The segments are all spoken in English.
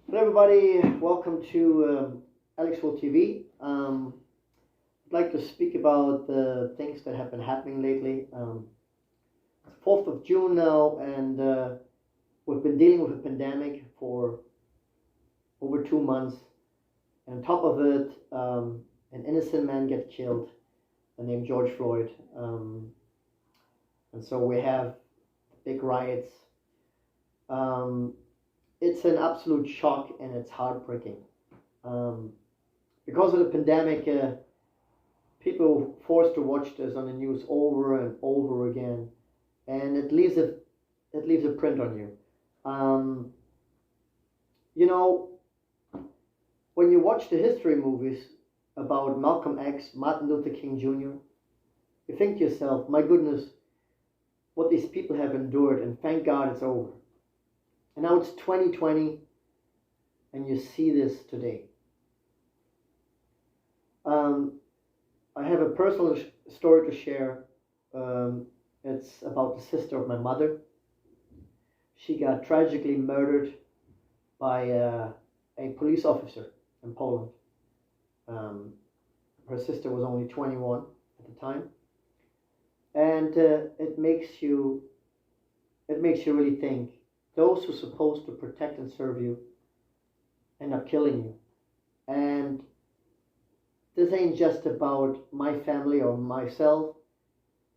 Hello, everybody. Welcome to ALEKS TV. I'd like to speak about the things that have been happening lately. It's 4th of June now, and we've been dealing with a pandemic for over 2 months. And on top of it, an innocent man gets killed, named George Floyd. And so we have big riots. It's an absolute shock and it's heartbreaking. Because of the pandemic, people forced to watch this on the news over and over again, and it leaves a print on you. You know, when you watch the history movies about Malcolm X, Martin Luther King Jr., you think to yourself, my goodness, what these people have endured, and thank God it's over. And now it's 2020, and you see this today. I have a personal story to share. It's about the sister of my mother. She got tragically murdered by a police officer in Poland. Her sister was only 21 at the time, and it makes you really think. Those who are supposed to protect and serve you end up killing you. And this ain't just about my family or myself,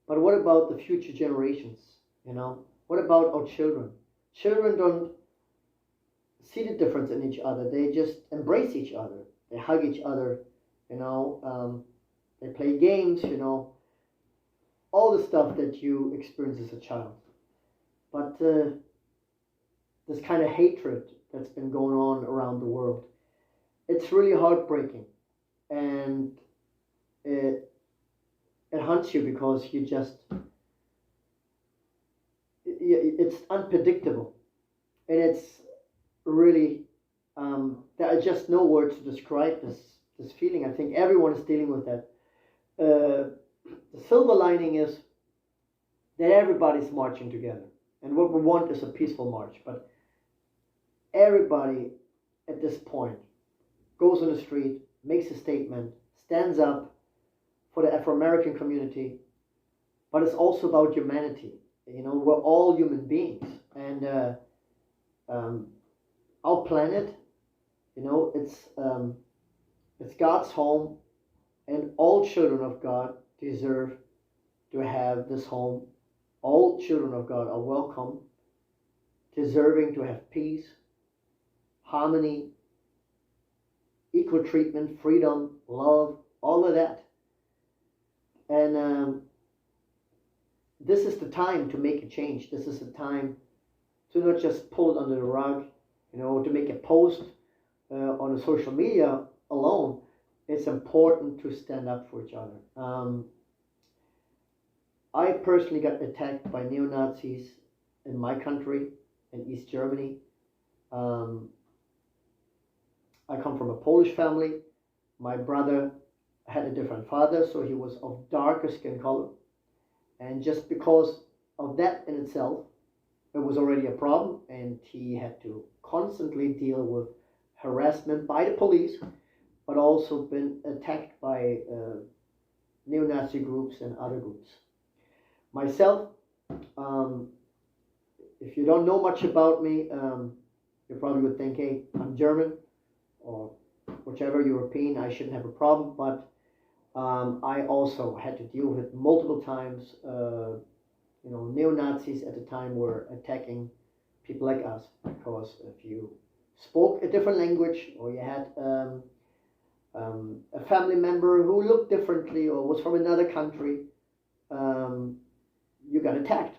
but what about the future generations? What about our children? Children don't see the difference in each other. They just embrace each other. They hug each other. They play games. All the stuff that you experience as a child. But this kind of hatred that's been going on around the world, it's really heartbreaking, and it haunts you because it's unpredictable, and it's really there are just no words to describe this feeling. I think everyone is dealing with that. The silver lining is that everybody's marching together, and what we want is a peaceful march, but everybody at this point goes on the street, makes a statement, stands up for the Afro-American community, but it's also about humanity. We're all human beings, and our planet, it's God's home, and all children of God deserve to have this home. All children of God are welcome, deserving to have peace, harmony, equal treatment, freedom, love, all of that. And this is the time to make a change. This is the time to not just pull it under the rug, to make a post on the social media alone. It's important to stand up for each other. I personally got attacked by neo-Nazis in my country, in East Germany. I come from a Polish family. My brother had a different father, so he was of darker skin color. And just because of that in itself, it was already a problem, and he had to constantly deal with harassment by the police, but also been attacked by neo-Nazi groups and other groups. Myself, if you don't know much about me, you probably would think, hey, I'm German, or whichever European, I shouldn't have a problem, but I also had to deal with it multiple times. Neo-Nazis at the time were attacking people like us, because if you spoke a different language, or you had a family member who looked differently or was from another country, you got attacked.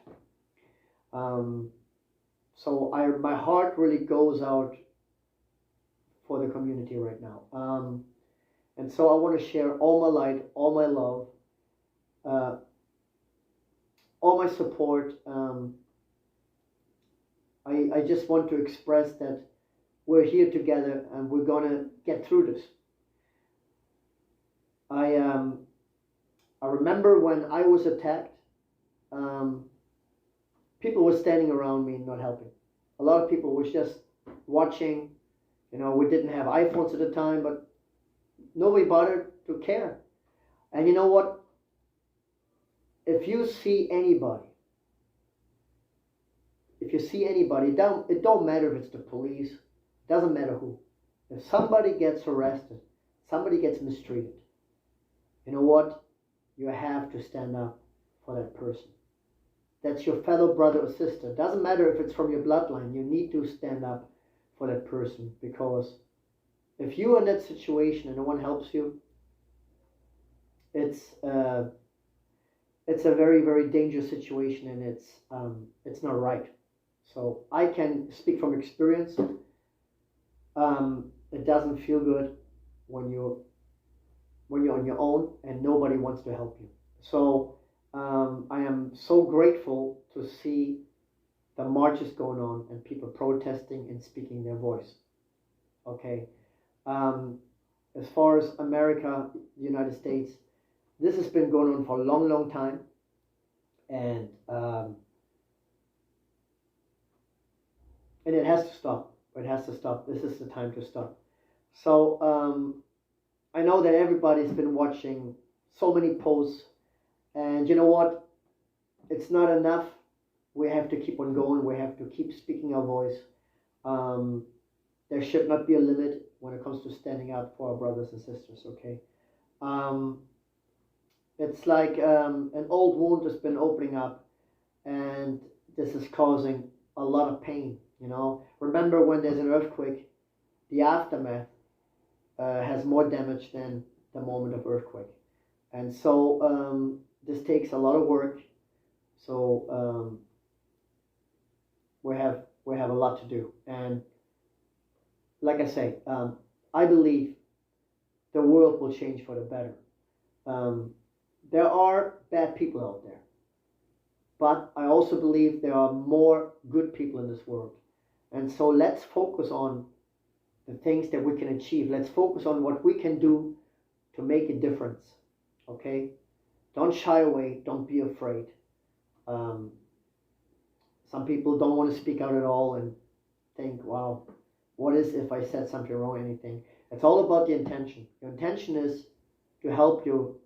So my heart really goes out for the community right now. And so I want to share all my light, all my love, all my support. I just want to express that we're here together and we're going to get through this. I remember when I was attacked, people were standing around me not helping. A lot of people was just watching, You know, we didn't have iPhones at the time, but nobody bothered to care. And you know what? If you see anybody, it don't matter if it's the police, doesn't matter who. If somebody gets arrested, somebody gets mistreated, you know what? You have to stand up for that person. That's your fellow brother or sister. Doesn't matter if it's from your bloodline. You need to stand up for that person, because if you're in that situation and no one helps you, it's a very, very dangerous situation, and it's not right. So I can speak from experience. It doesn't feel good when you're on your own and nobody wants to help you. So I am so grateful to see the marches going on and people protesting and speaking their voice. Okay. As far as America, the United States, this has been going on for a long, long time, and it has to stop. It has to stop. This is the time to stop. So I know that everybody's been watching so many posts, and you know what? It's not enough. We have to keep on going. We have to keep speaking our voice. There should not be a limit when it comes to standing up for our brothers and sisters. Okay. It's like an old wound has been opening up, and this is causing a lot of pain. You know, remember when there's an earthquake, the aftermath has more damage than the moment of earthquake, and so this takes a lot of work. So we have a lot to do, and like I say, I believe the world will change for the better. There are bad people out there, but I also believe there are more good people in this world. And so let's focus on the things that we can achieve. Let's focus on what we can do to make a difference. Okay? Don't shy away. Don't be afraid. Some people don't want to speak out at all and think, wow, what is if I said something wrong or anything? It's all about the intention. Your intention is to help your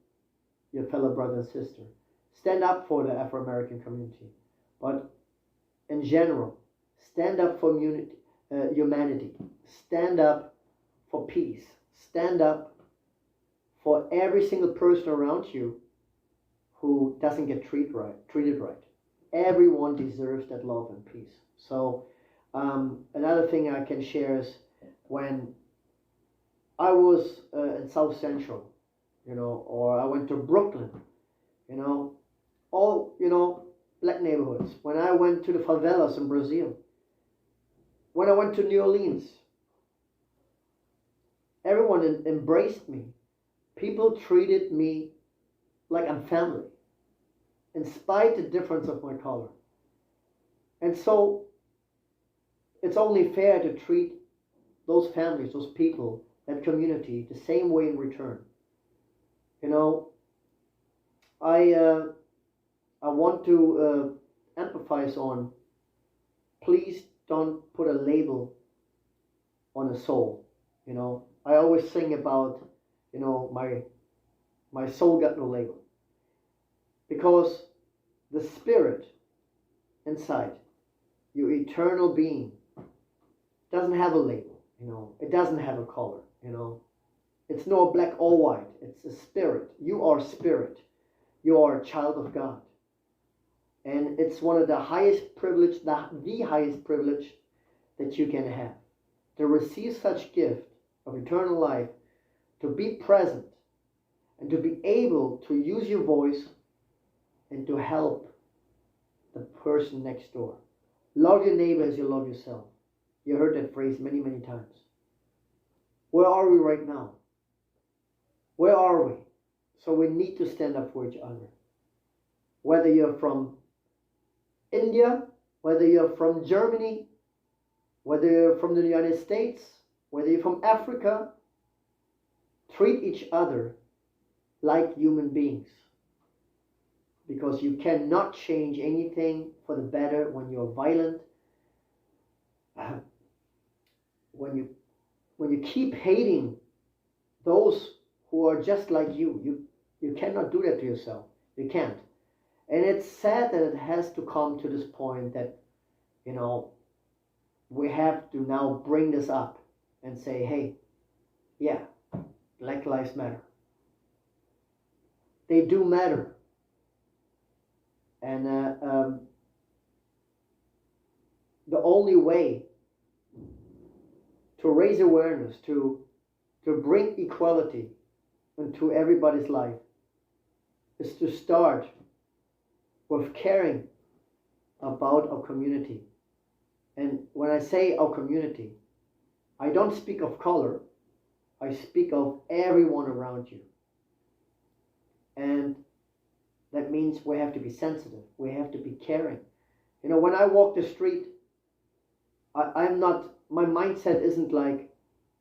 fellow brother and sister. Stand up for the Afro-American community. But in general, stand up for humanity. Stand up for peace. Stand up for every single person around you who doesn't get treated right. Everyone deserves that love and peace. So another thing I can share is when I was in South Central, or I went to Brooklyn, all, black neighborhoods. When I went to the favelas in Brazil, when I went to New Orleans, everyone embraced me. People treated me like I'm family, in spite of the difference of my color. And so it's only fair to treat those families, those people, that community the same way in return. I want to empathize on, please don't put a label on a soul. I always sing about, my soul got no label. Because the spirit inside, your eternal being, doesn't have a label. It doesn't have a color. It's no black or white. It's a spirit. You are spirit. You are a child of God. And it's one of the highest privilege, the highest privilege that you can have. To receive such gift of eternal life, to be present, and to be able to use your voice and to help the person next door. Love your neighbor as you love yourself. You heard that phrase many, many times. Where are we right now? Where are we? So we need to stand up for each other. Whether you're from India, whether you're from Germany, whether you're from the United States, whether you're from Africa, treat each other like human beings. Because you cannot change anything for the better when you're violent, when you when you keep hating those who are just like you cannot do that to yourself. You can't. And it's sad that it has to come to this point that, you know, we have to now bring this up and say, hey, yeah, Black Lives Matter. They do matter. And the only way to raise awareness, to bring equality into everybody's life, is to start with caring about our community. And when I say our community, I don't speak of color, I speak of everyone around you. And that means we have to be sensitive, we have to be caring. You know, when I walk the street, I'm not, my mindset isn't like,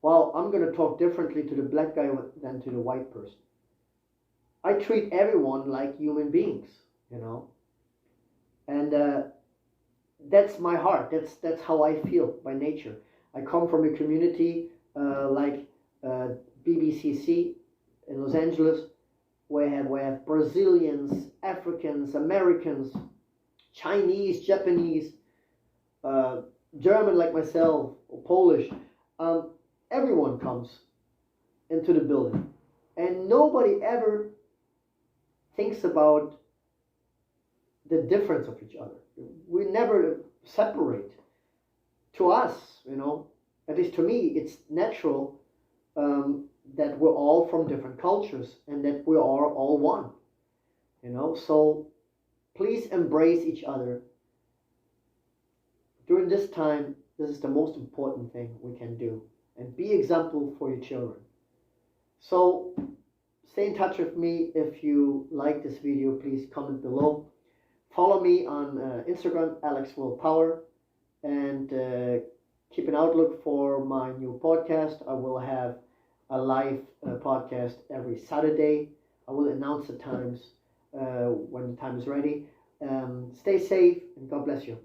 well, I'm going to talk differently to the black guy than to the white person. I treat everyone like human beings, you know. And that's my heart. That's how I feel by nature. I come from a community like BBCC in Los Angeles, where we have Brazilians, Africans, Americans, Chinese, Japanese, German like myself, or Polish. Everyone comes into the building, and nobody ever thinks about the difference of each other. We never separate. To us, you know, at least to me, it's natural that we're all from different cultures and that we are all one. You know, so please embrace each other. During this time, this is the most important thing we can do. And be example for your children. So stay in touch with me. If you like this video, please comment below. Follow me on Instagram, ALEKS World Power, and keep an outlook for my new podcast. I will have a live podcast every Saturday. I will announce the times when the time is ready. Stay safe, and God bless you.